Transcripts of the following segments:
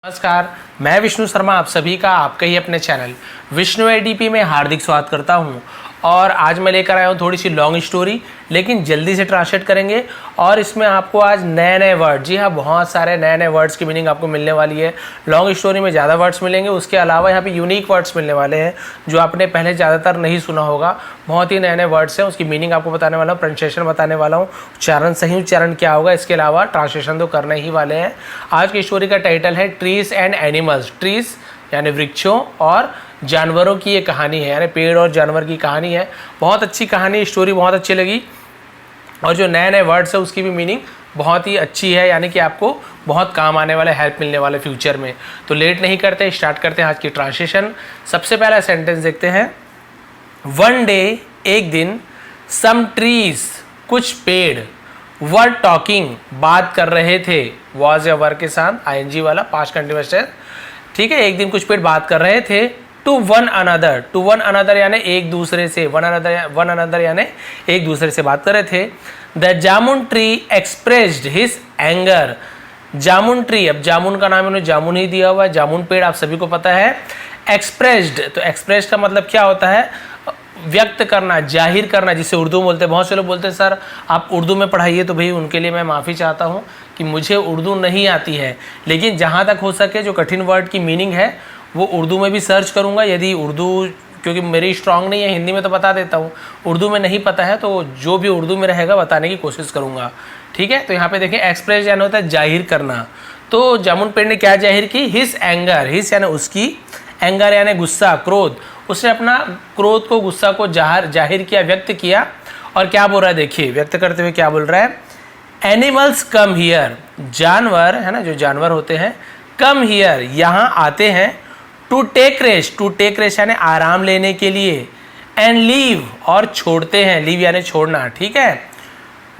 नमस्कार, मैं विष्णु शर्मा आप सभी का आपके ही अपने चैनल विष्णु एडीपी में हार्दिक स्वागत करता हूं। और आज मैं लेकर आया हूं थोड़ी सी लॉन्ग स्टोरी, लेकिन जल्दी से ट्रांसलेट करेंगे। और इसमें आपको आज नए नए वर्ड, जी हाँ, बहुत सारे नए नए वर्ड्स की मीनिंग आपको मिलने वाली है। लॉन्ग स्टोरी में ज़्यादा वर्ड्स मिलेंगे, उसके अलावा यहाँ पे यूनिक वर्ड्स मिलने वाले हैं जो आपने पहले ज़्यादातर नहीं सुना होगा। बहुत ही नए नए वर्ड्स हैं, उसकी मीनिंग आपको बताने वाला हूँ, प्रोनाउंसिएशन बताने वाला हूँ, उच्चारण सही उच्चारण क्या होगा, इसके अलावा ट्रांसलेशन तो करने ही वाले हैं। आज की स्टोरी का टाइटल है ट्रीज एंड एनिमल्स। ट्रीज यानी वृक्षों और जानवरों की ये कहानी है, यानी पेड़ और जानवर की कहानी है। बहुत अच्छी कहानी, स्टोरी बहुत अच्छी लगी। और जो नए नए वर्ड्स है उसकी भी मीनिंग बहुत ही अच्छी है, यानी कि आपको बहुत काम आने वाला, हेल्प मिलने वाले फ्यूचर में। तो लेट नहीं करते, स्टार्ट करते हैं आज की ट्रांसलेशन। सबसे पहला सेंटेंस देखते हैं। वन डे, एक दिन, सम ट्रीज, कुछ पेड़, वर टॉकिंग, बात कर रहे थे, वॉज या वर के साथ आईएनजी वाला पास्ट कंटीन्यूअस टेंस, ठीक है। एक दिन कुछ पेड़ बात कर रहे थे। To one another, to one another यानी एक दूसरे से, वन अनदर यानी एक दूसरे से बात कर रहे थे। The jamun tree expressed his anger. Jamun tree, अब जामुन का नाम इन्होंने जामुन ही दिया हुआ है, जामुन पेड़ आप सभी को पता है। एक्सप्रेस्ड, तो एक्सप्रेस्ड का मतलब क्या होता है? व्यक्त करना, जाहिर करना, जिसे उर्दू में बोलते हैं। बहुत से लोग बोलते हैं सर आप उर्दू में पढ़ाइए, तो भाई उनके लिए मैं माफ़ी चाहता हूँ कि मुझे उर्दू नहीं आती है, लेकिन जहाँ तक हो सके जो कठिन वर्ड की मीनिंग है वो उर्दू में भी सर्च करूँगा। यदि उर्दू, क्योंकि मेरी स्ट्रांग नहीं है, हिंदी में तो बता देता हूँ, उर्दू में नहीं पता है तो जो भी उर्दू में रहेगा बताने की कोशिश करूँगा, ठीक है। तो यहाँ पे देखें, एक्सप्रेस यानी होता है जाहिर करना। तो जामुन पेड़ ने क्या जाहिर की? हिज एंगर, हिज यानी उसकी, एंगर यानी गुस्सा, क्रोध। उसने अपना क्रोध को, गुस्सा को जाहिर किया, व्यक्त किया। और क्या बोल रहा है देखिए, व्यक्त करते हुए क्या बोल रहा है? एनिमल्स कम हियर, जानवर है ना, जो जानवर होते हैं, कम हियर, यहाँ आते हैं। To take rest, to take rest यानी आराम लेने के लिए। एंड लीव, और छोड़ते हैं, लीव यानी छोड़ना, ठीक है।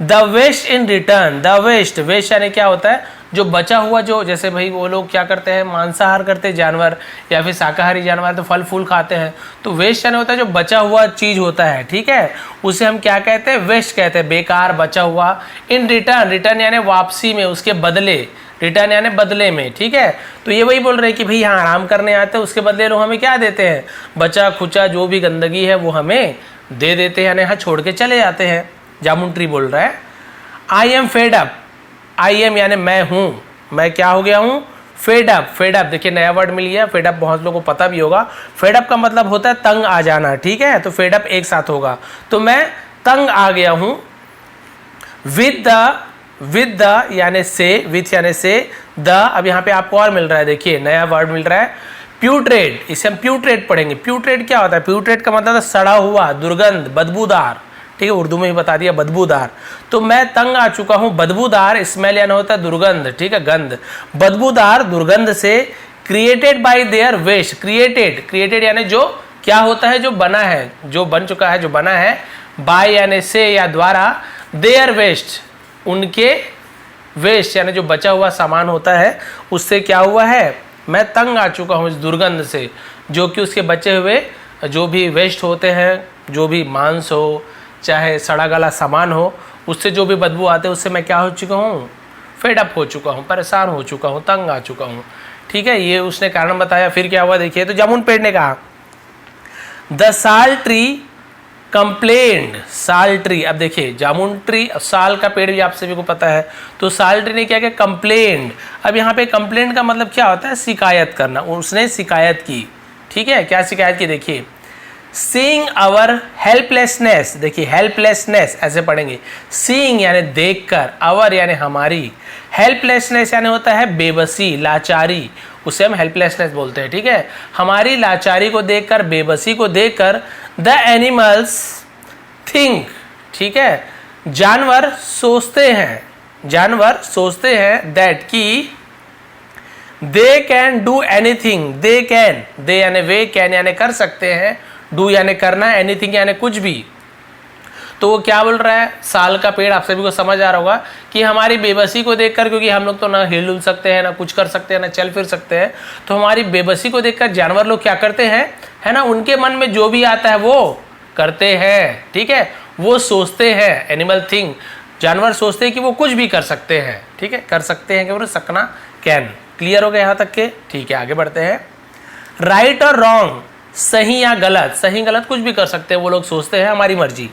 The waste in return, the waste, waste यानी क्या होता है? जो बचा हुआ, जो जैसे भाई वो लोग क्या करते हैं, मांसाहार करते हैं जानवर, या फिर शाकाहारी जानवर तो फल फूल खाते हैं। तो वेस्ट यानी होता है जो बचा हुआ चीज़ होता है, ठीक है, उसे हम क्या कहते हैं? वेस्ट कहते हैं, बेकार, बचा हुआ। इन रिटर्न, रिटर्न यानी वापसी में, उसके बदले, रिटर्न यानी बदले में, ठीक है। तो ये वही बोल रहे हैं कि भाई यहाँ आराम करने आते हैं, उसके बदले लोग हमें क्या देते हैं? बचा खुचा जो भी गंदगी है वो हमें दे देते हैं, यानी यहाँ छोड़ के चले जाते हैं। जामुन ट्री बोल रहा है, I am fed up, I am यानी मैं हूँ, मैं क्या हो गया हूँ? Fed up. फेड अप देखिए नया वर्ड मिल गया, फेड अप बहुत लोगों को पता भी होगा। फेड अप का मतलब होता है तंग आ जाना, ठीक है। तो फेड अप एक साथ होगा, तो मैं तंग आ गया हूँ। विद द यानी से, विथ यानी से, द, अब यहाँ पे आपको और मिल रहा है, देखिए नया वर्ड मिल रहा है, प्यूट्रेड। इसे हम प्यूट्रेड पढ़ेंगे। प्यूट्रेड क्या होता है? प्यूट्रेड का मतलब है सड़ा हुआ, दुर्गंध, बदबूदार, ठीक है, उर्दू में ही बता दिया, बदबूदार। तो मैं तंग आ चुका हूँ, बदबूदार, स्मेल यानी होता है दुर्गंध, ठीक है, गंध, बदबूदार दुर्गंध से। Created by their waste, created यानी जो क्या होता है? जो बना है, जो बन चुका है, जो बना है। बाय यानी से या द्वारा, देयर वेस्ट, उनके वेस्ट यानी जो बचा हुआ सामान होता है उससे क्या हुआ है? मैं तंग आ चुका हूँ इस दुर्गंध से, जो कि उसके बचे हुए जो भी वेस्ट होते हैं, जो भी मांस हो, चाहे सड़ा गला सामान हो, उससे जो भी बदबू आते हैं, उससे मैं क्या हो चुका हूँ? फेड अप हो चुका हूँ, परेशान हो चुका हूँ, तंग आ चुका हूँ, ठीक है। ये उसने कारण बताया। फिर क्या हुआ देखिए, तो जामुन पेड़ ने कहा, द साल ट्री कंप्लेंड, साल ट्री, अब देखिए जामुन ट्री, साल का पेड़ भी आप सभी को पता है, तो साल ट्री ने क्या किया? कंप्लेंड। अब यहाँ पे कंप्लेंट का मतलब क्या होता है? शिकायत करना, उसने शिकायत की, ठीक है। क्या शिकायत की देखिए, सीइंग आवर हेल्पलेसनेस, देखिए हेल्पलेसनेस ऐसे पढ़ेंगे, सीइंग यानी देखकर, आवर यानी हमारी, हेल्पलेसनेस यानी होता है बेबसी, लाचारी, उसे हम हेल्पलेसनेस बोलते हैं, ठीक है। हमारी लाचारी को देखकर, बेबसी को देखकर, द एनिमल्स थिंक, ठीक है, जानवर सोचते हैं, जानवर सोचते हैं, दैट की they can do anything, they can, they यानी वे, कैन यानी कर सकते हैं, डू यानी करना, एनीथिंग यानी कुछ भी। तो वो क्या बोल रहा है? साल का पेड़, आप सभी को समझ आ रहा होगा कि हमारी बेबसी को देखकर, क्योंकि हम लोग तो ना हिल डुल सकते हैं, ना कुछ कर सकते हैं, ना चल फिर सकते हैं, तो हमारी बेबसी को देखकर जानवर लोग क्या करते हैं, है ना, उनके मन में जो भी आता है वो करते हैं, ठीक है, वो सोचते हैं। एनिमल थिंक, जानवर सोचते हैं कि वो कुछ भी कर सकते हैं, ठीक है, कर सकते हैं, कि सकना कैन, क्लियर हो गया यहाँ तक के? ठीक है, आगे बढ़ते हैं। राइट और रॉन्ग, सही या गलत, सही गलत कुछ भी कर सकते हैं वो लोग, सोचते हैं हमारी मर्जी।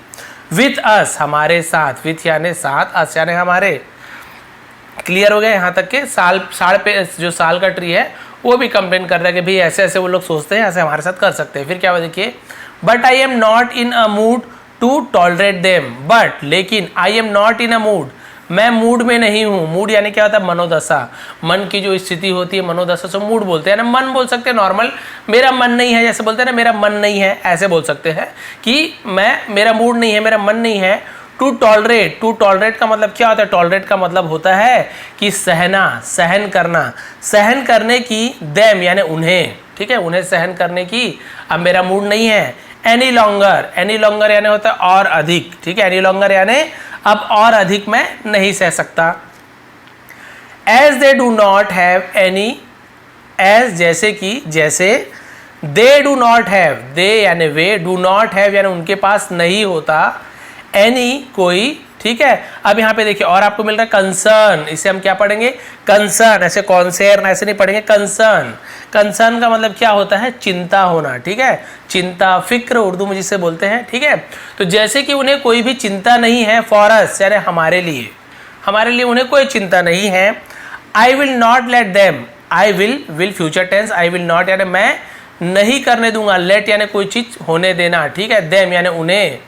विथ अस, हमारे साथ, विथ यानी साथ, अस यानी हमारे। क्लियर हो गया यहाँ तक के? साल पे जो साल का ट्री है वो भी कंप्लेन कर रहा है कि भाई ऐसे ऐसे वो लोग सोचते हैं, ऐसे हमारे साथ कर सकते हैं। फिर क्या हुआ देखिए, but I am not in a mood to tolerate them, but लेकिन I am not in a mood, मैं मूड में नहीं हूँ। मूड यानी क्या होता है? मनोदशा, मन की जो स्थिति होती है मनोदशा से मूड बोलते हैं ना। मन बोल सकते हैं नॉर्मल, मेरा मन नहीं है, जैसे बोलते हैं ना मेरा मन नहीं है, ऐसे बोल सकते हैं कि मेरा मूड नहीं है, मेरा मन नहीं है। टू टॉलरेट, टू टॉलरेट का मतलब क्या होता है? टॉलरेट का मतलब होता है कि सहना, सहन करना, सहन करने की। देम यानी उन्हें, ठीक है, उन्हें सहन करने की अब मेरा मूड नहीं है। एनी लॉन्गर, एनी लॉन्गर यानी होता है और अधिक, ठीक है, एनी लॉन्गर यानी अब और अधिक मैं नहीं सह सकता। As they do not have any, as जैसे कि, जैसे, they do not have, they यानी वे, डू नॉट हैव यानी उनके पास नहीं होता, एनी कोई, ठीक है। अब यहाँ पे देखिए और आपको मिल रहा है कंसर्न, इसे हम क्या पढ़ेंगे? कंसर्न, ऐसे कॉन्सर्न ऐसे नहीं पढ़ेंगे, कंसर्न। कंसर्न का मतलब क्या होता है? चिंता होना, ठीक है, चिंता, फिक्र उर्दू में जिसे बोलते हैं, ठीक है। तो जैसे कि उन्हें कोई भी चिंता नहीं है, फॉर अस यानी हमारे लिए, हमारे लिए उन्हें कोई चिंता नहीं है। I will not let them, I will future tense, I will not यानी मैं नहीं करने दूंगा, लेट यानी कोई चीज होने देना, ठीक है, देम यानी उन्हें,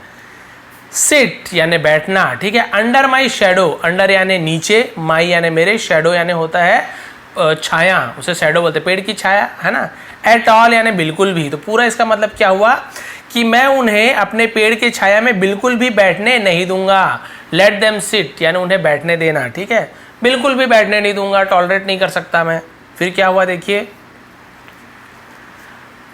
सिट यानी बैठना, ठीक है। अंडर माई शेडो, अंडर यानी नीचे, माई यानी मेरे, शेडो यानी होता है छाया, उसे शेडो बोलते, पेड़ की छाया, है ना। एट ऑल यानी बिल्कुल भी। तो पूरा इसका मतलब क्या हुआ कि मैं उन्हें अपने पेड़ की छाया में बिल्कुल भी बैठने नहीं दूंगा। लेट देम सिट यानी उन्हें बैठने देना, ठीक है, बिल्कुल भी बैठने नहीं दूंगा, टॉलरेट नहीं कर सकता मैं। फिर क्या हुआ देखिए,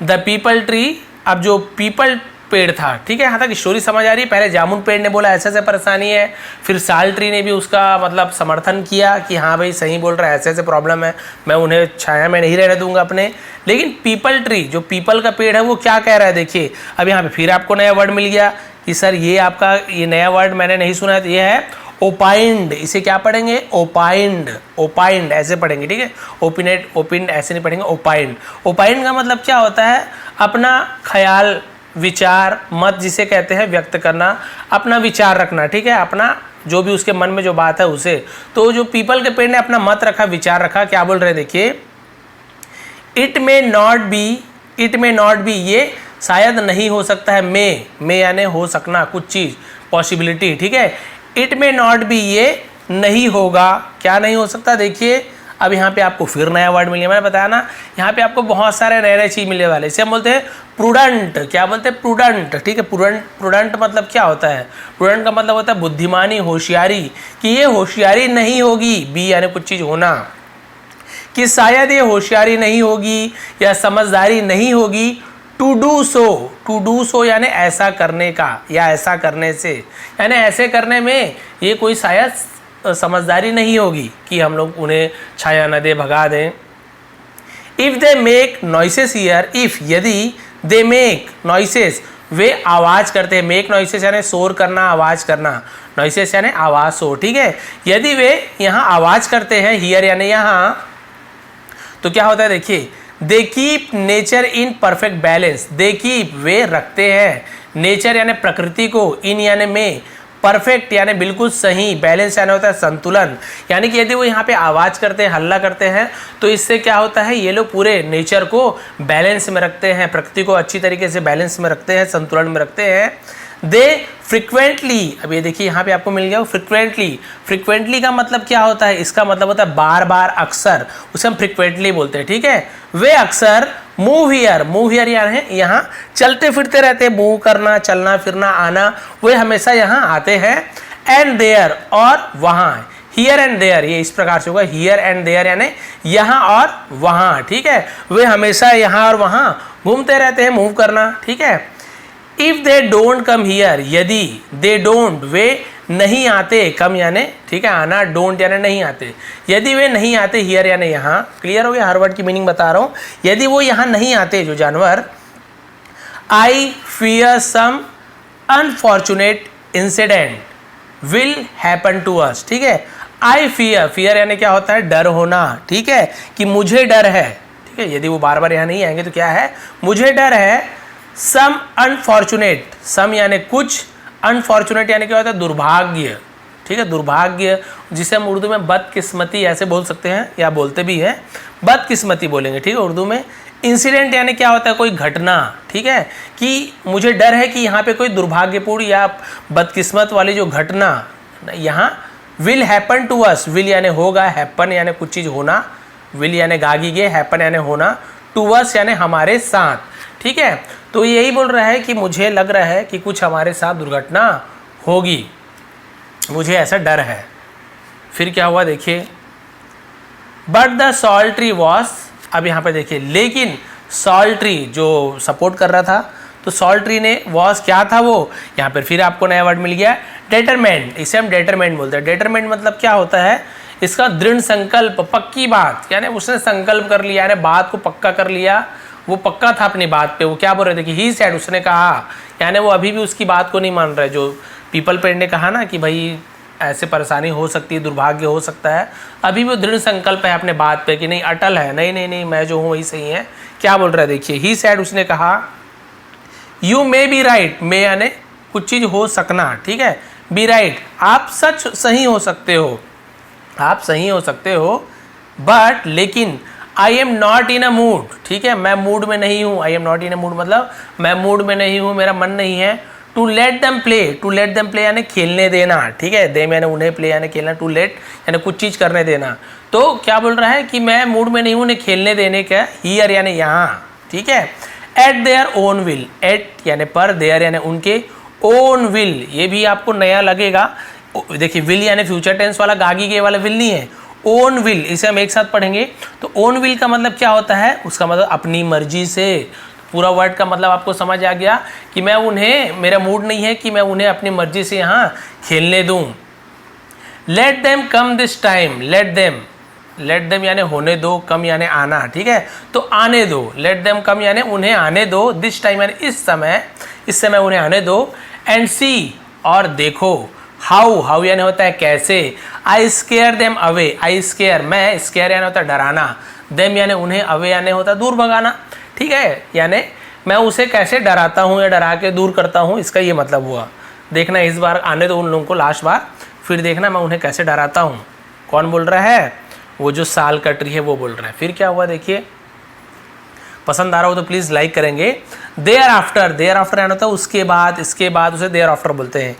द पीपल ट्री, अब जो पीपल पेड़ था, ठीक है, यहाँ तक स्टोरी समझ आ रही है। पहले जामुन पेड़ ने बोला ऐसे ऐसे परेशानी है, फिर साल ट्री ने भी उसका मतलब समर्थन किया कि हाँ भाई सही बोल रहा है, ऐसे ऐसे प्रॉब्लम है, मैं उन्हें छाया में नहीं रहने दूंगा अपने। लेकिन पीपल ट्री, जो पीपल का पेड़ है, वो क्या कह रहा है देखिए। अब यहाँ पे फिर आपको नया वर्ड मिल गया कि सर ये आपका ये नया वर्ड मैंने नहीं सुना है, तो ये है ओपाइंड। इसे क्या पढ़ेंगे? ओपाइंड, ओपाइंड ऐसे पढ़ेंगे, ठीक है, ओपिनेट, ओपिंड ऐसे नहीं पढ़ेंगे, ओपाइंड। ओपाइंड का मतलब क्या होता है? अपना ख्याल, विचार, मत जिसे कहते हैं, व्यक्त करना, अपना विचार रखना, ठीक है, अपना जो भी उसके मन में जो बात है उसे। तो जो पीपल के पेड़ ने अपना मत रखा, विचार रखा, क्या बोल रहे देखिए, it may not be, it may not be ये शायद नहीं हो सकता है, मे यानी हो सकना, कुछ चीज, पॉसिबिलिटी, ठीक है। इट मे नॉट बी ये नहीं होगा, क्या नहीं हो सकता देखिए। अब यहाँ पे आपको फिर नया वर्ड मिल गया, मैंने बताया ना यहाँ पे आपको बहुत सारे नए नए चीज मिलने वाले। इसे हम बोलते हैं प्रूडेंट, क्या बोलते हैं? प्रूडेंट, ठीक है। प्रूडेंट मतलब क्या होता है? प्रूडेंट का मतलब होता है बुद्धिमानी, होशियारी, कि ये होशियारी नहीं होगी, बी यानी कुछ चीज होना, कि शायद ये होशियारी नहीं होगी या समझदारी नहीं होगी। To do so, to do so यानी ऐसा करने का या ऐसा करने से, यानी ऐसे करने में ये कोई शायद समझदारी नहीं होगी कि हम लोग उन्हें छाया न दे, भगा दें। If they make noises here, if यदि, दे मेक नॉइसेस वे आवाज करते हैं, मेक नॉइसेस यानी शोर करना, आवाज करना, नॉइसेस यानी आवाज, शोर, ठीक है। यदि वे यहाँ आवाज करते हैं, हियर यानी यहाँ, तो क्या होता है देखिए, they keep nature in perfect balance, they keep वे रखते हैं, नेचर यानी प्रकृति को, इन यानी में, परफेक्ट यानी बिल्कुल सही, बैलेंस यानी होता है संतुलन। यानी कि यदि वो यहाँ पे आवाज करते हैं, हल्ला करते हैं, तो इससे क्या होता है, ये लोग पूरे नेचर को बैलेंस में रखते हैं, प्रकृति को अच्छी तरीके से बैलेंस में रखते हैं, संतुलन में रखते हैं। दे फ्रिक्वेंटली, अब ये देखिए यहाँ पे आपको मिल गया फ्रिक्वेंटली। फ्रिक्वेंटली का मतलब क्या होता है? इसका मतलब होता है बार बार, अक्सर, उसे हम फ्रिक्वेंटली बोलते हैं, ठीक है। वे अक्सर मूव हियर, मूव हियर यानी यहाँ चलते फिरते रहते हैं, मूव करना, चलना फिरना, आना, वे हमेशा यहाँ आते हैं। एंड देयर और वहाँ, हियर एंड देयर, ये इस प्रकार से होगा, हियर एंड देयर यानी यहाँ और वहाँ, ठीक है, वे हमेशा यहाँ और वहाँ घूमते रहते हैं, मूव करना, ठीक है। If they don't come here, यदि, दे डोंट वे नहीं आते, कम यानी, ठीक है, आना, डोंट यानी नहीं आते, यदि वे नहीं आते, हियर यानी यहाँ, क्लियर हो गया, हर वर्ड की मीनिंग बता रहा हूँ। यदि वो यहाँ नहीं आते जो जानवर, I fear some unfortunate incident will happen to us, ठीक है। आई फियर, फियर यानी क्या होता है, डर होना, ठीक है, कि मुझे डर है, ठीक है, यदि वो बार बार यहाँ नहीं आएंगे तो क्या है, मुझे डर है। सम अनफॉर्चुनेट, सम यानी कुछ, अनफॉर्चुनेट यानी क्या होता है, दुर्भाग्य, ठीक है, दुर्भाग्य, जिसे हम उर्दू में बदकिस्मती ऐसे बोल सकते हैं या बोलते भी हैं, बदकिस्मती बोलेंगे, ठीक है, उर्दू में। इंसिडेंट यानी क्या होता है, कोई घटना, ठीक है, कि मुझे डर है कि यहाँ पे कोई दुर्भाग्यपूर्ण या बदकिस्मत वाली जो घटना यहाँ will happen to us, will यानी होगा, हैपन यानी कुछ चीज़ होना, विल यानी गागीगे, हैपन यानी होना, टू अस यानी हमारे साथ, ठीक है। तो यही बोल रहा है कि मुझे लग रहा है कि कुछ हमारे साथ दुर्घटना होगी, मुझे ऐसा डर है। फिर क्या हुआ देखिए, बट द सॉल्ट्री वॉज, अब यहाँ पे देखिए, लेकिन सॉल्ट्री जो सपोर्ट कर रहा था, तो सॉल्ट्री ने वॉज क्या था वो, यहाँ पर फिर आपको नया वर्ड मिल गया, डेटरमेंट, इसे हम डेटरमेंट बोलते हैं। डेटरमेंट मतलब क्या होता है, इसका दृढ़ संकल्प, पक्की बात, यानी उसने संकल्प कर लिया, यानी बात को पक्का कर लिया, वो पक्का था अपनी बात पे। वो क्या बोल रहे थे कि ही सेड, उसने कहा, यानी वो अभी भी उसकी बात को नहीं मान रहे। जो पीपल पेड़ ने कहा ना कि भाई ऐसे परेशानी हो सकती है, दुर्भाग्य हो सकता है, अभी भी वो दृढ़ संकल्प है अपने बात पे कि नहीं, अटल है, नहीं नहीं नहीं, मैं जो हूँ वही सही है। क्या बोल रहा है देखिए, ही सेड, उसने कहा, यू मे बी राइट, मे यानी कुछ चीज़ हो सकना, ठीक है, बी राइट, आप सच सही हो सकते हो, आप सही हो सकते हो, बट लेकिन I am not in a mood, ठीक है, मैं मूड में नहीं हूँ। आई am not in a mood मतलब मैं मूड में नहीं हूँ, मेरा मन नहीं है। To let them play, to let them play यानी खेलने देना, ठीक है, देम यानी उन्हें, प्ले यानी खेलना, टू लेट यानी कुछ चीज़ करने देना। तो क्या बोल रहा है कि मैं मूड में नहीं हूँ उन्हें खेलने देने का, हियर यानी यहाँ, ठीक है, at their own will, at यानी पर, देयर यानी उनके, ओन विल, ये भी आपको नया लगेगा। देखिए विल यानी फ्यूचर टेंस वाला, गागी के वाला विल नहीं है, ओन विल, इसे हम एक साथ पढ़ेंगे। तो ओन विल का मतलब क्या होता है, उसका मतलब अपनी मर्जी से। पूरा वर्ड का मतलब आपको समझ आ गया कि मैं उन्हें, मेरा मूड नहीं है कि मैं उन्हें अपनी मर्जी से यहाँ खेलने दूँ। Let them come this time, let them यानी होने दो, कम यानी आना, ठीक है, तो आने दो, लेट देम कम यानी उन्हें आने दो, दिस टाइम यानी इस समय उन्हें आने दो, एंड सी और देखो, हाउ यानी होता है कैसे, I square them away, I square मैं, स्केयर यानी होता है डराना, देम यानी उन्हें, अवे यानी होता है दूर भगाना, ठीक है, यानी मैं उसे कैसे डराता हूँ या डरा के दूर करता हूँ, इसका ये मतलब हुआ। देखना इस बार आने दो उन लोगों को लास्ट बार, फिर देखना मैं उन्हें कैसे डराता हूँ। कौन बोल रहा है, वो जो साल कट रही है वो बोल रहा है। फिर क्या हुआ देखिए, पसंद आ रहा हो तो प्लीज़ लाइक करेंगे। देयर आफ्टर यानी होता है उसके बाद, इसके बाद उसे देयर आफ्टर बोलते हैं।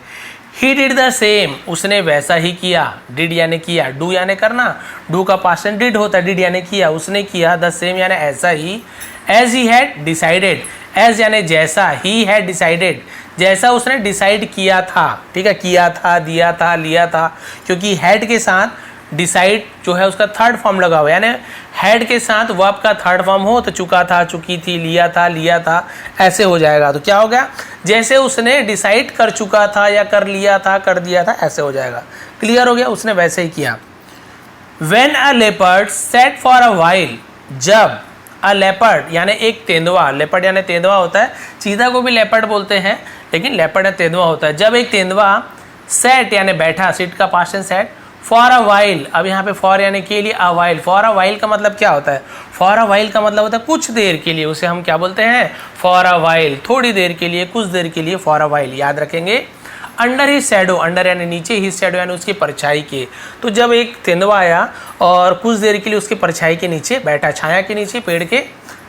ही डिड द सेम, उसने वैसा ही किया, डिड यानी किया, डू यानी करना, डू का पास्ट टेंस डिड होता है, डिड यानी किया, उसने किया, द सेम यानी ऐसा ही, as he had decided, as यानी जैसा, ही हैड डिसाइडेड जैसा उसने डिसाइड किया था, ठीक है, किया था, दिया था, लिया था, क्योंकि हैड के साथ डिसाइड जो है उसका थर्ड फॉर्म लगा हुआ है, यानी हैड के साथ वर्ब का थर्ड फॉर्म हो तो चुका था, चुकी थी, लिया था, ऐसे हो जाएगा। तो क्या हो गया, जैसे उसने डिसाइड कर चुका था या कर लिया था, कर दिया था, ऐसे हो जाएगा। क्लियर हो गया, उसने वैसे ही किया। When a leopard sat for a while, जब अ लेपर्ड यानी एक तेंदुआ, लेपर्ड यानी तेंदुआ होता है, चीता को भी लेपर्ड बोलते हैं लेकिन लेपर्ड या तेंदुआ होता है। जब एक तेंदुआ सेट यानी बैठा, सिट का past tense set, for a while, अब यहाँ पे फॉर यानी के लिए, a while, for a while का मतलब क्या होता है, फॉर अ वाइल का मतलब होता है कुछ देर के लिए, उसे हम क्या बोलते हैं, फॉर अ वाइल, थोड़ी देर के लिए, कुछ देर के लिए, फॉर अ वाइल, याद रखेंगे। अंडर ही शैडो, अंडर यानी नीचे, ही शैडो यानी उसकी परछाई के। तो जब एक तेंदुआ आया और कुछ देर के लिए उसकी परछाई के नीचे बैठा, छाया के नीचे पेड़ के,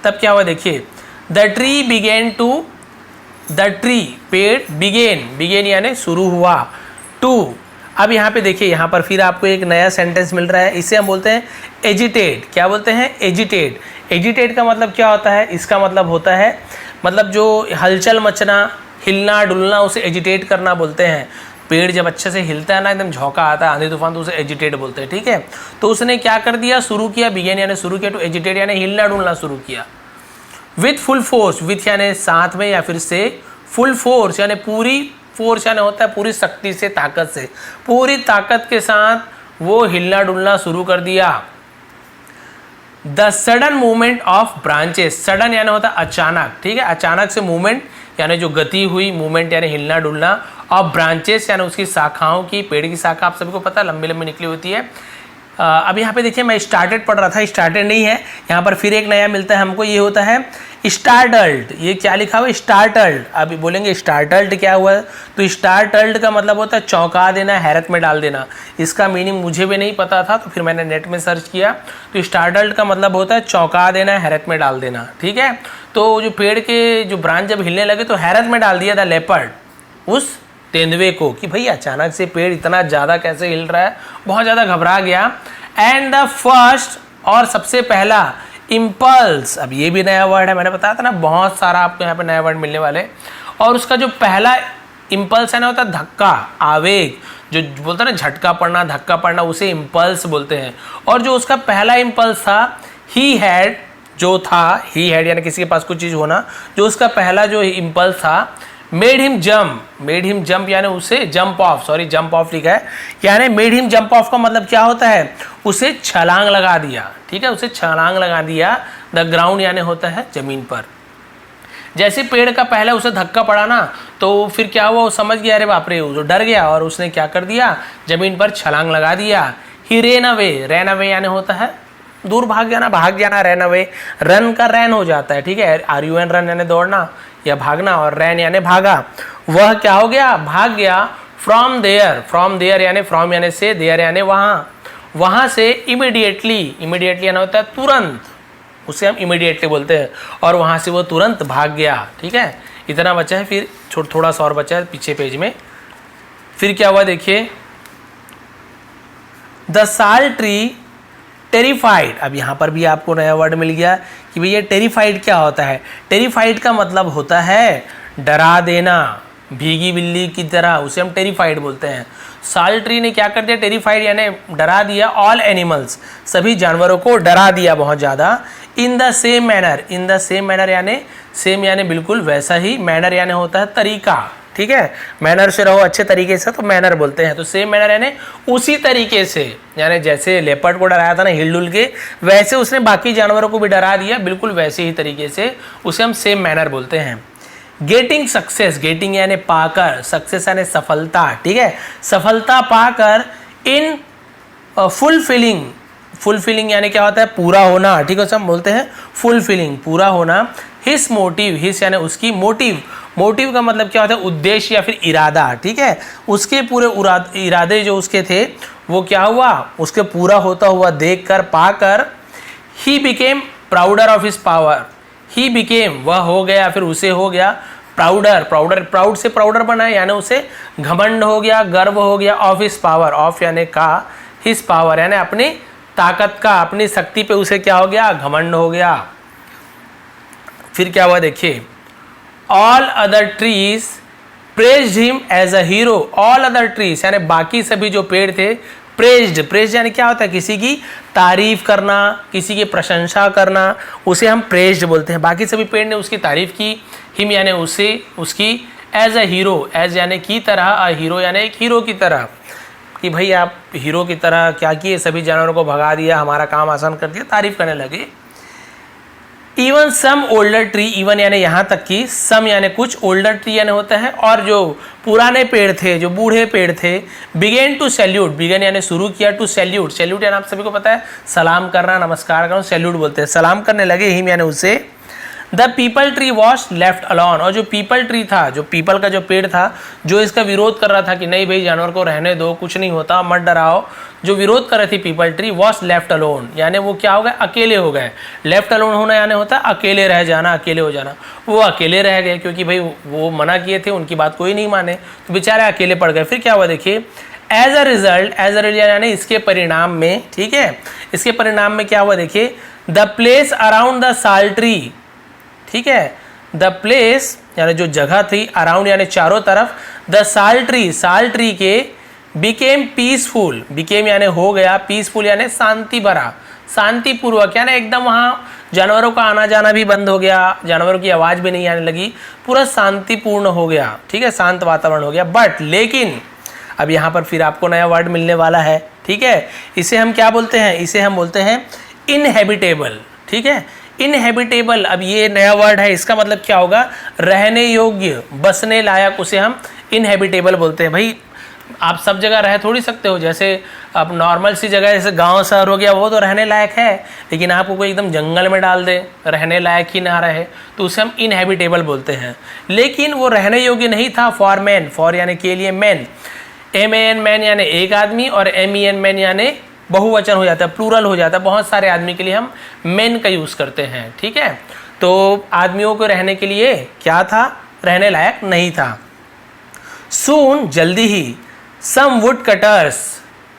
तब क्या हुआ देखिए, the tree began to, the tree पेड़, बिगेन यानी शुरू हुआ, टू, अब यहाँ पे देखिए, यहाँ पर फिर आपको एक नया सेंटेंस मिल रहा है, इसे हम बोलते हैं एजिटेट। क्या बोलते हैं, एजिटेट। एजिटेट का मतलब क्या होता है, इसका मतलब होता है, मतलब जो हलचल मचना, हिलना डुलना, उसे एजिटेट करना बोलते हैं। पेड़ जब अच्छे से हिलता है ना, एकदम झोंका आता है, आंधी तूफान, तो उसे एजिटेट बोलते हैं, ठीक है। तो उसने क्या कर दिया, शुरू किया, बिगेन यानी शुरू किया, तो एजिटेट यानी हिलना डुलना शुरू किया। विथ फुल फोर्स, विथ यानी साथ में या फिर से, फुल फोर्स यानी पूरी, फोर्स यानी होता है पूरी शक्ति से, ताकत से, पूरी ताकत के साथ वो हिलना डुलना शुरू कर दिया। The sudden movement of branches, sudden यानी होता है अचानक, ठीक है, अचानक से मूवमेंट यानी जो गति हुई, मूवमेंट यानी हिलना डुलना, ऑफ ब्रांचेस यानी उसकी शाखाओं की। पेड़ की शाखा आप सभी को पता है लंबी लंबी निकली होती है। अब यहाँ पे देखिए मैं स्टार्टेड पढ़ रहा था, स्टार्टेड नहीं है, यहाँ पर फिर एक नया मिलता है हमको, ये होता है स्टार्टल्ड। ये क्या लिखा हुआ है? स्टार्टल्ड। अभी बोलेंगे स्टार्टल्ड क्या हुआ है, तो स्टार्टल्ड का मतलब होता है चौंका देना, हैरत में डाल देना। इसका मीनिंग मुझे भी नहीं पता था, तो फिर मैंने नेट में सर्च किया, तो स्टार्टल्ड का मतलब होता है चौंका देना, हैरत में डाल देना। ठीक है, तो जो पेड़ के जो ब्रांच जब हिलने लगे तो हैरत में डाल दिया था लेपर्ड उस तेंदुए को कि भाई अचानक से पेड़ इतना ज़्यादा कैसे हिल रहा है, बहुत ज़्यादा घबरा गया। एंड द फर्स्ट, और सबसे पहला इम्पल्स, अब ये भी नया वर्ड है, मैंने बताया था ना बहुत सारा आपको यहाँ पे नया वर्ड मिलने वाले। और उसका जो पहला इम्पल्स है ना, होता है धक्का, आवेग, जो बोलते हैं ना झटका पड़ना, धक्का पड़ना, उसे इम्पल्स बोलते हैं। और जो उसका पहला इम्पल्स था, ही हैड, जो था ही हैड यानी किसी के पास कुछ चीज़ होना, जो उसका पहला जो इम्पल्स था, मेड हिम जंप यानी उसे jump of, sorry jump of लिखा है, यानी मेड हिम जंप ऑफ का मतलब क्या होता है, उसे छलांग लगा दिया। ठीक है, उसे छलांग लगा दिया द ग्राउंड यानी होता है जमीन पर। जैसे पेड़ का पहला उसे धक्का पड़ा ना, तो फिर क्या हुआ, वो समझ गया अरे बाप रे, वो डर गया और उसने क्या कर दिया, जमीन पर छलांग लगा दिया। ही रन अवे यानी होता है दूर भाग जाना, रन अवे, रन का रैन हो जाता है। ठीक है, RUN रन यानी दौड़ना या भागना, और रैन यानी भागा। वह क्या हो गया, भाग गया। फ्रॉम देयर यानी फ्रॉम यानी से, देयर यानी वहां से इमीडिएटली यानी होता है तुरंत, उसे हम इमीडिएटली बोलते हैं, और वहां से वो तुरंत भाग गया। ठीक है, इतना बचा है, फिर थोड़ा सा और बचा है पीछे पेज में। फिर क्या हुआ देखिए, द साल ट्री टेरिफाइड। अब यहाँ पर भी आपको नया वर्ड मिल गया कि भैया टेरिफाइड क्या होता है। टेरिफाइड का मतलब होता है डरा देना, भीगी बिल्ली की तरह, उसे हम टेरिफाइड बोलते हैं। साल ट्री ने क्या कर दिया, टेरिफाइड यानी डरा दिया, ऑल एनिमल्स, सभी जानवरों को डरा दिया बहुत ज़्यादा। इन द सेम मैनर यानी सेम यानी बिल्कुल वैसा ही, मैनर यानी होता है तरीका। ठीक है, मैनर से रहो अच्छे तरीके से, तो मैनर बोलते हैं। तो सेम मैनर यानी उसी तरीके से, यानी जैसे लेपर्ड को डराया था ना हिलडुल के, वैसे उसने बाकी जानवरों को भी डरा दिया, बिल्कुल वैसे ही तरीके से, उसे हम सेम मैनर बोलते हैं। गेटिंग सक्सेस, गेटिंग यानी पाकर, सक्सेस यानी सफलता। ठीक है, सफलता पाकर, इन फुलफिलिंग यानी क्या होता है, पूरा होना। ठीक है, सब बोलते हैं फुलफिलिंग, पूरा होना। हिस मोटिव, हिस यानी उसकी, मोटिव का मतलब क्या होता है, उद्देश्य या फिर इरादा। ठीक है, उसके पूरे इरादे जो उसके थे वो क्या हुआ, उसके पूरा होता हुआ देखकर, पाकर, he became prouder of his power. He became, वह हो गया, फिर उसे हो गया प्राउड से प्राउडर बना, यानी उसे घमंड हो गया, गर्व हो गया, ऑफ हिज पावर, ऑफ यानी का, हिज पावर यानी अपनी ताकत का, अपनी शक्ति पे उसे क्या हो गया, घमंड हो गया। फिर क्या हुआ देखिए, all other trees praised him as a hero. All other trees यानी बाकी सभी जो पेड़ थे, प्रेज्ड यानी क्या होता है, किसी की तारीफ करना, किसी की प्रशंसा करना, उसे हम प्रेज्ड बोलते हैं। बाकी सभी पेड़ ने उसकी तारीफ की, हिम यानी उसे, उसकी, एज अ हीरो, एज यानी की तरह, अ हीरो यानी एक हीरो की तरह, कि भाई आप हीरो की तरह क्या किए, सभी जानवरों को भगा दिया, हमारा काम आसान कर दिया, तारीफ करने लगे। Even some older tree, even यानी यहाँ तक कि, सम यानी कुछ, ओल्डर ट्री यानी होता है, और जो पुराने पेड़ थे, जो बूढ़े पेड़ थे, बिगेन टू सैल्यूट, बिगेन यानी शुरू किया, टू सैल्यूट यानी आप सभी को पता है सलाम करना, नमस्कार करना, सैल्यूट बोलते हैं, सलाम करने लगे, हिम यानी उसे। The peepal tree was left alone, और जो पीपल ट्री था, जो पीपल का जो पेड़ था, जो इसका विरोध कर रहा था कि नहीं भाई जानवर को रहने दो, कुछ नहीं होता, मत डराओ, जो विरोध कर रही थी people tree, was left alone, यानी वो क्या हो गए, अकेले हो गए। लेफ्ट अलोन होना यानी होता है अकेले रह जाना, अकेले हो जाना। वो अकेले रह गए क्योंकि भाई वो मना किए थे, उनकी बात कोई नहीं माने, तो बेचारे अकेले पड़ गए। फिर क्या हुआ देखिए, एज अ रिजल्ट यानी इसके परिणाम में, ठीक है, इसके परिणाम में क्या हुआ देखिए, the place around the sal tree, ठीक है, द प्लेस यानी जो जगह थी, अराउंड यानी चारों तरफ, द साल ट्री के, बिकेम पीसफुल, बिकेम यानी हो गया, पीसफुल यानी शांति भरा, शांतिपूर्वक, यानी एकदम वहाँ जानवरों का आना जाना भी बंद हो गया, जानवरों की आवाज़ भी नहीं आने लगी, पूरा शांतिपूर्ण हो गया। ठीक है, शांत वातावरण हो गया। बट लेकिन अब यहाँ पर फिर आपको नया वर्ड मिलने वाला है। ठीक है, इसे हम क्या बोलते हैं, इसे हम बोलते हैं इनहेबिटेबल। ठीक है, इनहेबिटेबल, अब ये नया वर्ड है, इसका मतलब क्या होगा, रहने योग्य, बसने लायक, उसे हम इनहेबिटेबल बोलते हैं। भाई आप सब जगह रह थोड़ी सकते हो, जैसे अब नॉर्मल सी जगह जैसे गांव शहर हो गया वो तो रहने लायक है, लेकिन आपको कोई एकदम जंगल में डाल दे रहने लायक ही ना रहे तो उसे हम इनहेबिटेबल बोलते हैं। लेकिन वो रहने योग्य नहीं था फॉर मैन, फॉर यानी के लिए मैन, MAN मैन यानी एक आदमी, और MEN मैन यानी बहुवचन हो जाता है, प्लूरल हो जाता है, बहुत सारे आदमी के लिए हम मैन का यूज़ करते हैं। ठीक है, तो आदमियों को रहने के लिए क्या था, रहने लायक नहीं था। सून जल्दी ही, सम वुड कटर्स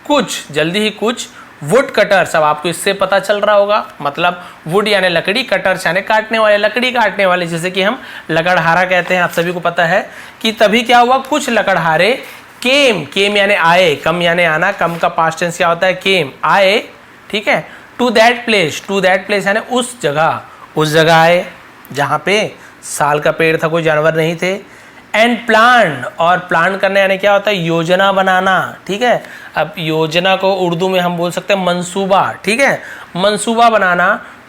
कुछ, जल्दी ही कुछ वुड कटर्स। अब आपको इससे पता चल रहा होगा, मतलब वुड यानी लकड़ी, कटर्स यानी काटने वाले, लकड़ी काटने वाले, जैसे कि हम लकड़हारा कहते हैं। आप सभी को पता है कि तभी क्या हुआ, कुछ लकड़हारे केम, केम यानी आए, कम यानी आना, कम का पास्ट टेंस क्या होता है, केम, आए। ठीक है, to that place, to that place यानी उस जगह आए जहाँ पे साल का पेड़ था, कोई जानवर नहीं थे। एंड प्लान, और प्लान करने यानी क्या होता है, योजना बनाना। ठीक है, अब योजना को उर्दू में हम बोल सकते हैं मंसूबा। ठीक है, मंसूबा बनाना।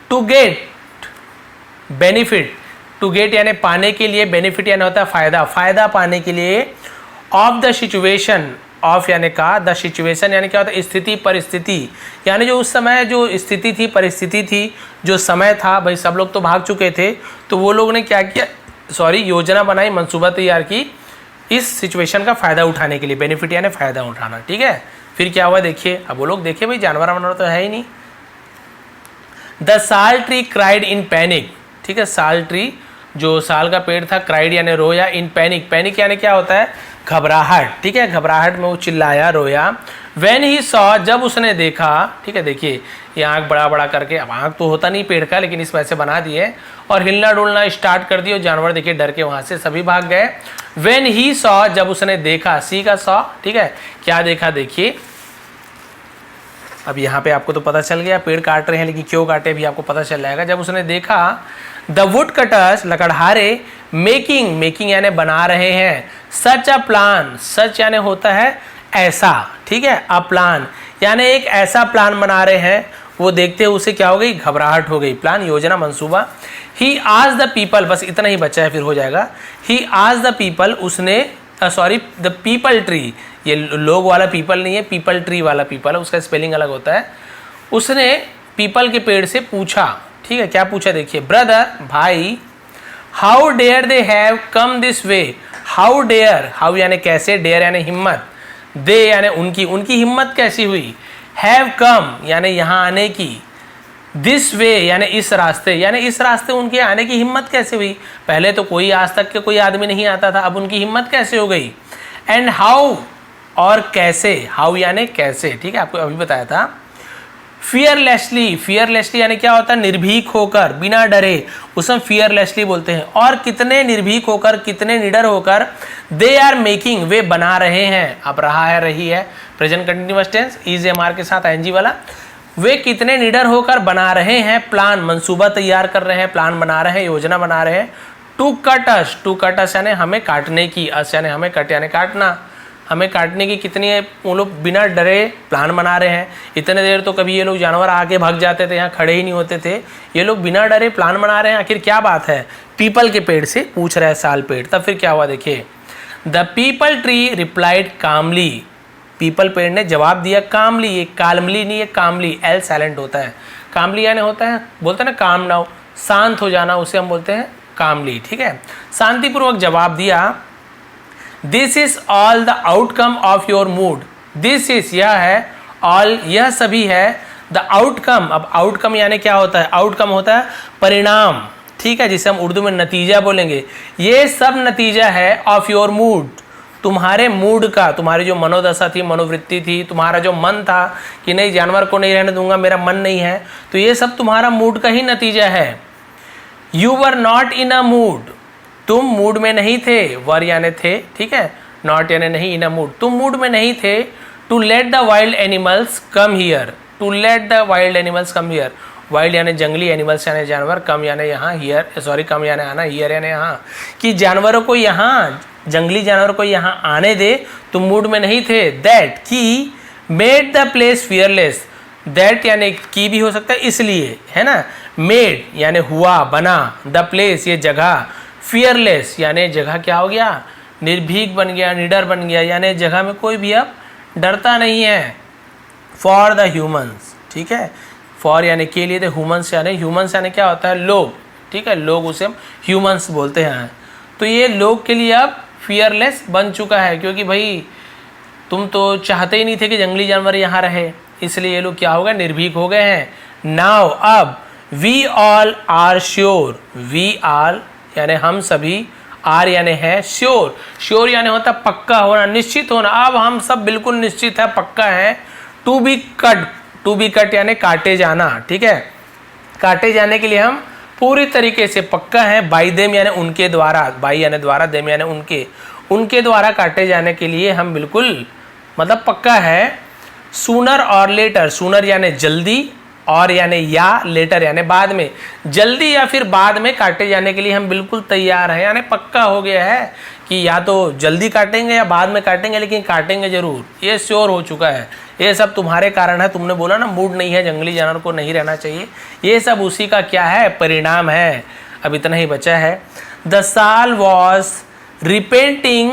To get benefit, to get यानी पाने के लिए, बेनिफिट यानी होता है फायदा, फायदा पाने के लिए। ऑफ द सिचुएशन, ऑफ यानी का, द सिचुएशन यानी क्या होता है, स्थिति परिस्थिति, यानी जो उस समय जो स्थिति थी, परिस्थिति थी, जो समय था, भाई सब लोग तो भाग चुके थे, तो वो लोग ने क्या किया, योजना बनाई, मंसूबा तैयार की इस सिचुएशन का फायदा उठाने के लिए, बेनिफिट यानी फायदा उठाना। ठीक है, फिर क्या हुआ देखिए, अब वो लोग देखिए भाई जानवर वानवर तो है ही नहीं। The sal tree cried in panic. ठीक है, साल ट्री जो साल का पेड़ था, क्राइड यानी रोया, इन पैनिक, पैनिक यानी क्या होता है, घबराहट। ठीक है, घबराहट में वो चिल्लाया, रोया। व्हेन ही सॉ, जब उसने देखा। ठीक है, देखिए ये आँख बड़ा बड़ा करके, अब आँख तो होता नहीं पेड़ का, लेकिन इस वजह से बना दिए, और हिलना डुलना स्टार्ट कर दिया, जानवर देखिए डर के वहाँ से सभी भाग गए। व्हेन ही सॉ, जब उसने देखा, सी का सॉ। ठीक है, क्या देखा देखिए, अब यहाँ पे आपको तो पता चल गया पेड़ काट रहे हैं, लेकिन क्यों काटे भी आपको पता चल जाएगा। जब उसने देखा, द वुड कटर्स लकड़हारे, मेकिंग, मेकिंग यानी बना रहे हैं, सच अ प्लान, सच यानी होता है ऐसा। ठीक है, अ प्लान यानी एक ऐसा प्लान बना रहे हैं, वो देखते हुए उसे क्या हो गई, घबराहट हो गई। प्लान योजना मंसूबा। ही आज द पीपल, बस इतना ही बचा है फिर हो जाएगा। ही आज द पीपल, उसने सॉरी द पीपल ट्री, ये लोग वाला पीपल नहीं है, पीपल ट्री वाला पीपल है, उसका स्पेलिंग अलग होता है। उसने पीपल के पेड़ से पूछा। ठीक है, क्या पूछा देखिए, ब्रदर भाई, how dare they have come this way. How dare, how यानी कैसे, डेयर यानी हिम्मत, दे यानी उनकी, उनकी हिम्मत कैसी हुई, हैव कम यानी यहाँ आने की, दिस वे यानी इस रास्ते, यानी इस रास्ते उनके आने की हिम्मत कैसे हुई। पहले तो कोई आज तक के कोई आदमी नहीं आता था, अब उनकी हिम्मत कैसे हो गई। एंड हाउ, और कैसे, हाउ यानी कैसे। ठीक है, आपको अभी बताया था। फियरलेसली, फियरलेसली यानी क्या होता है, निर्भीक होकर, बिना डरे, उसे हम फियरलेसली बोलते हैं। और कितने निर्भीक होकर, कितने निडर होकर, दे आर मेकिंग, वे बना रहे हैं। अब रहा है, रही है, present continuous tense, is am are के साथ ING वाला। वे कितने निडर होकर बना रहे हैं प्लान, मंसूबा तैयार कर रहे हैं, प्लान बना रहे हैं, योजना बना रहे हैं। To cut us, to cut us यानी हमें काटने की, अस यानी हमें, कट यानी काटना, हमें काटने की कितनी है, वो लोग बिना डरे प्लान बना रहे हैं। इतने देर तो कभी ये लोग जानवर आके भाग जाते थे, यहाँ खड़े ही नहीं होते थे, ये लोग बिना डरे प्लान बना रहे हैं। आखिर क्या बात है, पीपल के पेड़ से पूछ रहा है साल पेड़। तब फिर क्या हुआ देखिए, the peepal tree replied calmly, पीपल पेड़ ने जवाब दिया कामली, ये कालमली नहीं है, कामली, एल साइलेंट होता है। कामली यानी होता है, बोलते हैं ना काम नाउ, शांत हो जाना, उसे हम बोलते हैं कामली। ठीक है, शांतिपूर्वक जवाब दिया। This is all the outcome of your mood, this is यह है, ऑल यह सभी है, द आउटकम, अब आउटकम यानी क्या होता है, आउटकम होता है परिणाम। ठीक है, जिसे हम उर्दू में नतीजा बोलेंगे। ये सब नतीजा है ऑफ योर मूड, तुम्हारे मूड का, तुम्हारी जो मनोदशा थी, मनोवृत्ति थी, तुम्हारा जो मन था कि नहीं जानवर को नहीं रहने दूंगा, मेरा मन नहीं है, तो ये सब तुम्हारा मूड का ही नतीजा है। You were not in a mood, तुम मूड में नहीं थे, वर यानी थे। ठीक है, नॉट यानी नहीं, इन अ मूड, तुम मूड में नहीं थे। To let the wild animals come here, to let the wild animals come here, wild यानी जंगली, एनिमल्स यानी जानवर, कम यानी यहाँ, हियर सॉरी कम यानी आना, हियर यानी यहाँ, कि जानवरों को यहाँ, जंगली जानवर को यहाँ आने दे, तुम मूड में नहीं थे। दैट की made the place fearless, that यानी की भी हो सकता है इसलिए, है ना, मेड यानी हुआ, बना, द प्लेस ये जगह, फियरलेस यानी जगह क्या हो गया, निर्भीक बन गया, निडर बन गया, यानी जगह में कोई भी अब डरता नहीं है। फॉर द ह्यूमंस, ठीक है, फॉर यानी के लिए, तो ह्यूमंस यानी क्या होता है, लोग, ठीक है, लोग उसे हम ह्यूमंस बोलते हैं। तो ये लोग के लिए अब फियरलेस बन चुका है, क्योंकि भाई तुम तो चाहते ही नहीं थे कि जंगली जानवर यहाँ रहे, इसलिए ये लोग क्या हो गए, निर्भीक हो गए हैं। नाउ अब we all are sure, we all यानी हम सभी, आर यानी है, श्योर, श्योर यानी होता है पक्का होना, निश्चित होना। अब हम सब बिल्कुल निश्चित है, पक्का है। To be cut, to be cut यानी काटे जाना, ठीक है, काटे जाने के लिए हम पूरी तरीके से पक्का है। बाई देम यानी उनके द्वारा, बाई यानी द्वारा, देम यानी उनके द्वारा काटे जाने के लिए हम बिल्कुल मतलब पक्का है। सूनर और लेटर, सूनर यानी जल्दी, और यानी या, लेटर यानी बाद में, जल्दी या फिर बाद में काटे जाने के लिए हम बिल्कुल तैयार हैं, यानी पक्का हो गया है कि या तो जल्दी काटेंगे या बाद में काटेंगे, लेकिन काटेंगे जरूर, ये श्योर हो चुका है। ये सब तुम्हारे कारण है, तुमने बोला ना मूड नहीं है, जंगली जानवर को नहीं रहना चाहिए, ये सब उसी का क्या है, परिणाम है। अब इतना ही बचा है। द साल वॉज रिपेंटिंग,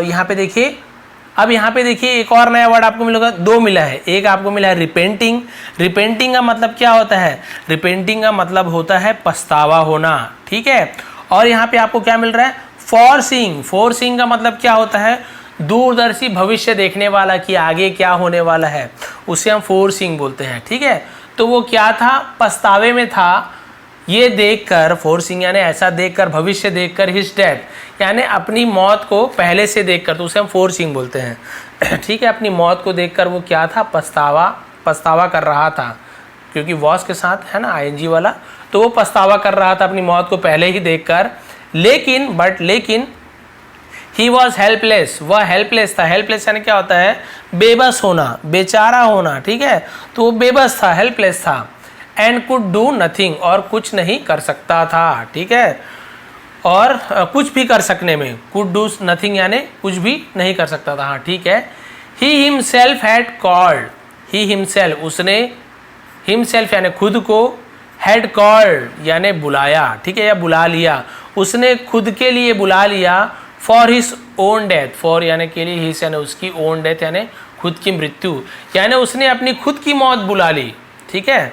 यहाँ पे देखिए, अब यहाँ पे देखिए एक और नया वर्ड आपको मिलेगा, दो मिला है। एक आपको मिला है रिपेंटिंग, रिपेंटिंग का मतलब क्या होता है, रिपेंटिंग का मतलब होता है पछतावा होना, ठीक है। और यहाँ पे आपको क्या मिल रहा है, फोरसीइंग, फोरसीइंग का मतलब क्या होता है, दूरदर्शी भविष्य देखने वाला कि आगे क्या होने वाला है, उसे हम फोरसीइंग बोलते हैं, ठीक है। तो वो क्या था, पछतावे में था, ये देखकर, फोरसीइंग यानी ऐसा देखकर, भविष्य देखकर, हिज डेथ यानी अपनी मौत को पहले से देखकर, तो उसे हम फोरसीइंग बोलते हैं, ठीक है। अपनी मौत को देखकर वो क्या था, पछतावा कर रहा था, क्योंकि वॉस के साथ है ना आईएनजी वाला, तो वो पछतावा कर रहा था अपनी मौत को पहले ही देखकर। लेकिन ही वॉज हेल्पलेस, वह हेल्पलेस था। हेल्पलेस यानी क्या होता है, बेबस होना, बेचारा होना, ठीक है। तो वो बेबस था, हेल्पलेस था। एंड कुड डू नथिंग, और कुछ नहीं कर सकता था, ठीक है। और कुछ भी कर सकने में, कुड डू नथिंग यानी कुछ भी नहीं कर सकता था, हाँ ठीक है। He himself had called, he himself उसने, हिमसेल्फ यानी खुद को, हैड कॉल्ड यानी बुलाया, ठीक है, या बुला लिया, उसने खुद के लिए बुला लिया। For his own death, for यानी के लिए, हिज यानी उसकी, ओन डेथ यानी खुद की मृत्यु, यानी उसने अपनी खुद की मौत बुला ली, ठीक है।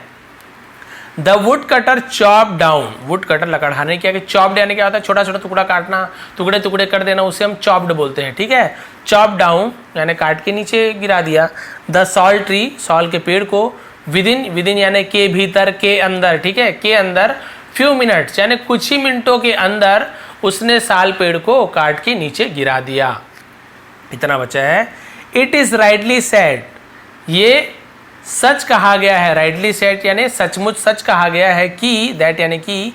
The woodcutter chop down, woodcutter लकड़हाने क्या, चॉप्ड यानी क्या होता है, छोटा छोटा टुकड़ा काटना, टुकड़े टुकड़े कर देना, उसे हम चॉप्ड बोलते हैं, ठीक है। चॉप डाउन यानी काट के नीचे गिरा दिया। द सॉल ट्री, सॉल के पेड़ को, विदिन यानी के भीतर, के अंदर, ठीक है, के अंदर, फ्यू मिनट्स यानी कुछ ही मिनटों के अंदर उसने साल पेड़ को काट के नीचे गिरा दिया। इतना बचा है। इट इज राइटली सेड, ये सच कहा गया है, राइटली सेड यानी सचमुच सच कहा गया है कि, दैट यानी कि,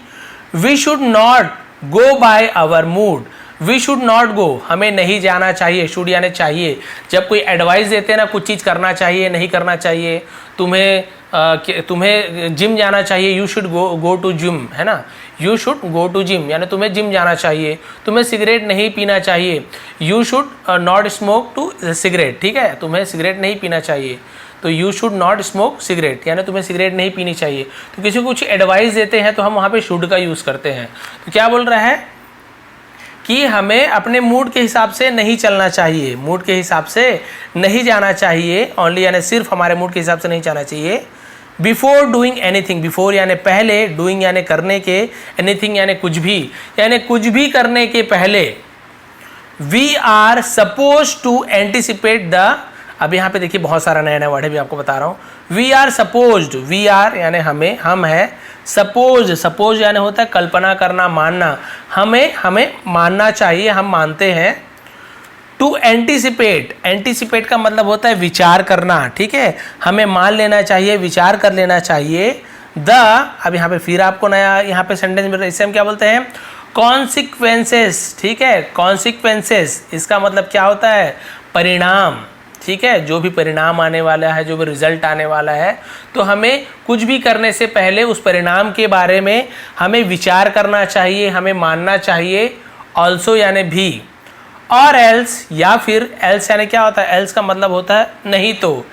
we should not go by our mood, we should not go हमें नहीं जाना चाहिए, शुड यानी चाहिए। जब कोई एडवाइस देते हैं ना, कुछ चीज़ करना चाहिए नहीं करना चाहिए, तुम्हें जिम जाना चाहिए, you should go to gym, है ना, you should go to gym यानी तुम्हें जिम जाना चाहिए। तुम्हें सिगरेट नहीं पीना चाहिए, you should not smoke to cigarette, ठीक है, तुम्हें सिगरेट नहीं पीना चाहिए, तो you should not smoke cigarette यानी तुम्हें सिगरेट नहीं पीनी चाहिए। तो किसी को कुछ एडवाइस देते हैं तो हम वहाँ पे शुड का यूज़ करते हैं। तो क्या बोल रहा है कि हमें अपने मूड के हिसाब से नहीं चलना चाहिए, मूड के हिसाब से नहीं जाना चाहिए, ओनली यानी सिर्फ हमारे मूड के हिसाब से नहीं जाना चाहिए। बिफोर डूइंग एनीथिंग, बिफोर यानी पहले, डूइंग यानी करने के, एनीथिंग यानी कुछ भी करने के पहले। We are suppose to anticipate the, अब यहाँ पे देखिए बहुत सारा नया नया वर्ड है, भी आपको बता रहा हूँ। We are supposed, we are यानी हमें, हम है, सपोज, सपोज यानी होता है कल्पना करना, मानना, हमें मानना चाहिए, हम मानते हैं। टू एंटिसिपेट, एंटिसिपेट का मतलब होता है विचार करना, ठीक है, हमें मान लेना चाहिए, विचार कर लेना चाहिए। द, अब यहाँ पे फिर आपको नया यहाँ पे सेंटेंस मिल रहा है, इसे हम क्या बोलते हैं, कॉन्सिक्वेंसेस, ठीक है, कॉन्सिक्वेंसेस इसका मतलब क्या होता है, परिणाम, ठीक है, जो भी परिणाम आने वाला है, जो भी रिजल्ट आने वाला है, तो हमें कुछ भी करने से पहले उस परिणाम के बारे में हमें विचार करना चाहिए, हमें मानना चाहिए। ऑल्सो यानी भी, और एल्स या फिर, एल्स यानी क्या होता है, एल्स का मतलब होता है नहीं तो,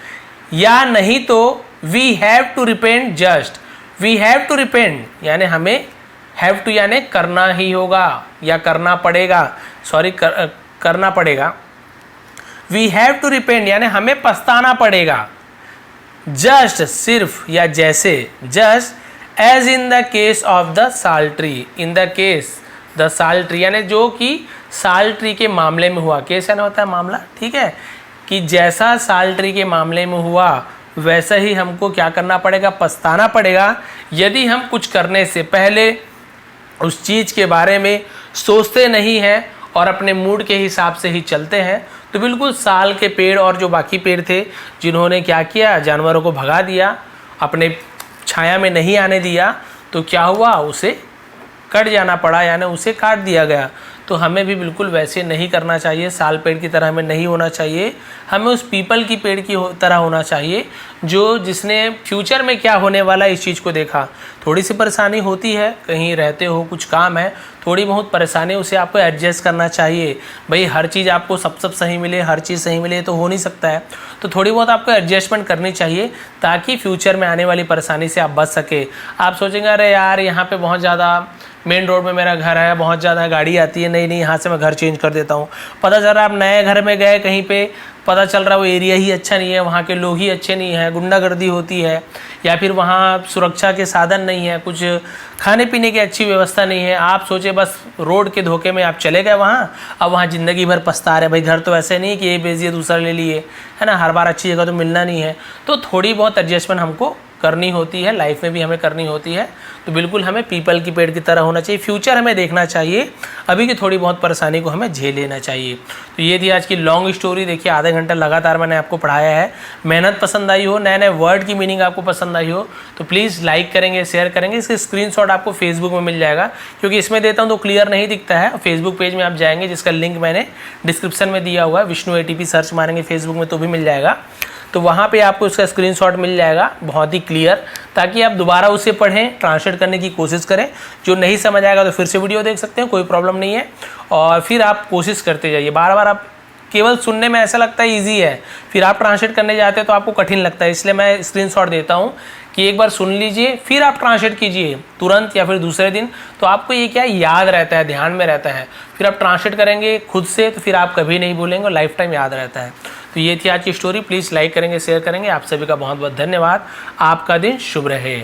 या नहीं तो, we have to repent just, we have to repent यानी हमें, हैव टू यानी करना ही होगा या करना पड़ेगा, करना पड़ेगा। वी हैव टू रिपेंट यानी हमें पछताना पड़ेगा। जस्ट सिर्फ या जैसे, just as in the case of the sal tree, in the case the sal tree यानी जो कि साल ट्री के मामले में हुआ। केस यानी होता है मामला, ठीक है, कि जैसा साल ट्री के मामले में हुआ वैसा ही हमको क्या करना पड़ेगा, पछताना पड़ेगा। यदि हम कुछ करने से पहले उस चीज़ के बारे में सोचते नहीं हैं और अपने मूड के हिसाब से ही चलते हैं, तो बिल्कुल साल के पेड़ और जो बाकी पेड़ थे जिन्होंने क्या किया, जानवरों को भगा दिया, अपने छाया में नहीं आने दिया, तो क्या हुआ, उसे कट जाना पड़ा यानी उसे काट दिया गया। तो हमें भी बिल्कुल वैसे नहीं करना चाहिए, साल पेड़ की तरह हमें नहीं होना चाहिए। हमें उस पीपल की पेड़ की तरह होना चाहिए जो जिसने फ्यूचर में क्या होने वाला इस चीज़ को देखा। थोड़ी सी परेशानी होती है, कहीं रहते हो, कुछ काम है, थोड़ी बहुत परेशानी, उसे आपको एडजस्ट करना चाहिए। भाई हर चीज़ आपको सब सही मिले, हर चीज़ सही मिले तो हो नहीं सकता है, तो थोड़ी बहुत आपको एडजस्टमेंट करनी चाहिए ताकि फ्यूचर में आने वाली परेशानी से आप बच सके। आप सोचेंगे अरे यार यहाँ पे बहुत ज़्यादा मेन रोड में मेरा घर है, बहुत ज़्यादा गाड़ी आती है, नहीं यहाँ से मैं घर चेंज कर देता हूँ। पता चल रहा है आप नए घर में गए कहीं पे, पता चल रहा है वो एरिया ही अच्छा नहीं है, वहाँ के लोग ही अच्छे नहीं हैं, गुंडागर्दी होती है, या फिर वहाँ सुरक्षा के साधन नहीं है, कुछ खाने पीने की अच्छी व्यवस्था नहीं है। आप सोचे बस रोड के धोखे में आप चले गए वहाँ, अब वहाँ ज़िंदगी भर पछता रहे। भाई घर तो ऐसे नहीं कि ये बेच दिए दूसरा ले लिए, है ना, हर बार अच्छी जगह तो मिलना नहीं है। तो थोड़ी बहुत एडजस्टमेंट हमको करनी होती है, लाइफ में भी हमें करनी होती है। तो बिल्कुल हमें पीपल की पेड़ की तरह होना चाहिए, फ्यूचर हमें देखना चाहिए, अभी की थोड़ी बहुत परेशानी को हमें झेल लेना चाहिए। तो ये थी आज की लॉन्ग स्टोरी। देखिए आधे घंटा लगातार मैंने आपको पढ़ाया है। मेहनत पसंद आई हो, नए नए वर्ड की मीनिंग आपको पसंद आई हो तो प्लीज़ लाइक करेंगे, शेयर करेंगे। इसके स्क्रीनशॉट आपको फेसबुक में मिल जाएगा, क्योंकि इसमें देता हूँ तो क्लियर नहीं दिखता है। फेसबुक पेज में आप जाएंगे जिसका लिंक मैंने डिस्क्रिप्शन में दिया हुआ है, विष्णु ATP सर्च मारेंगे फेसबुक में तो भी मिल जाएगा। तो वहाँ पे आपको इसका स्क्रीनशॉट मिल जाएगा बहुत ही क्लियर, ताकि आप दोबारा उसे पढ़ें, ट्रांसलेट करने की कोशिश करें। जो नहीं समझ आएगा तो फिर से वीडियो देख सकते हैं, कोई प्रॉब्लम नहीं है। और फिर आप कोशिश करते जाइए, बार बार आप केवल सुनने में ऐसा लगता है ईजी है, फिर आप ट्रांसलेट करने जाते हैं तो आपको कठिन लगता है। इसलिए मैं स्क्रीनशॉट देता हूँ कि एक बार सुन लीजिए, फिर आप ट्रांसलेट कीजिए तुरंत या फिर दूसरे दिन, तो आपको ये क्या याद रहता है, ध्यान में रहता है। फिर आप ट्रांसलेट करेंगे खुद से तो फिर आप कभी नहीं भूलेंगे, लाइफ टाइम याद रहता है। तो ये थी आज की स्टोरी। प्लीज़ लाइक करेंगे, शेयर करेंगे। आप सभी का बहुत बहुत धन्यवाद। आपका दिन शुभ रहे।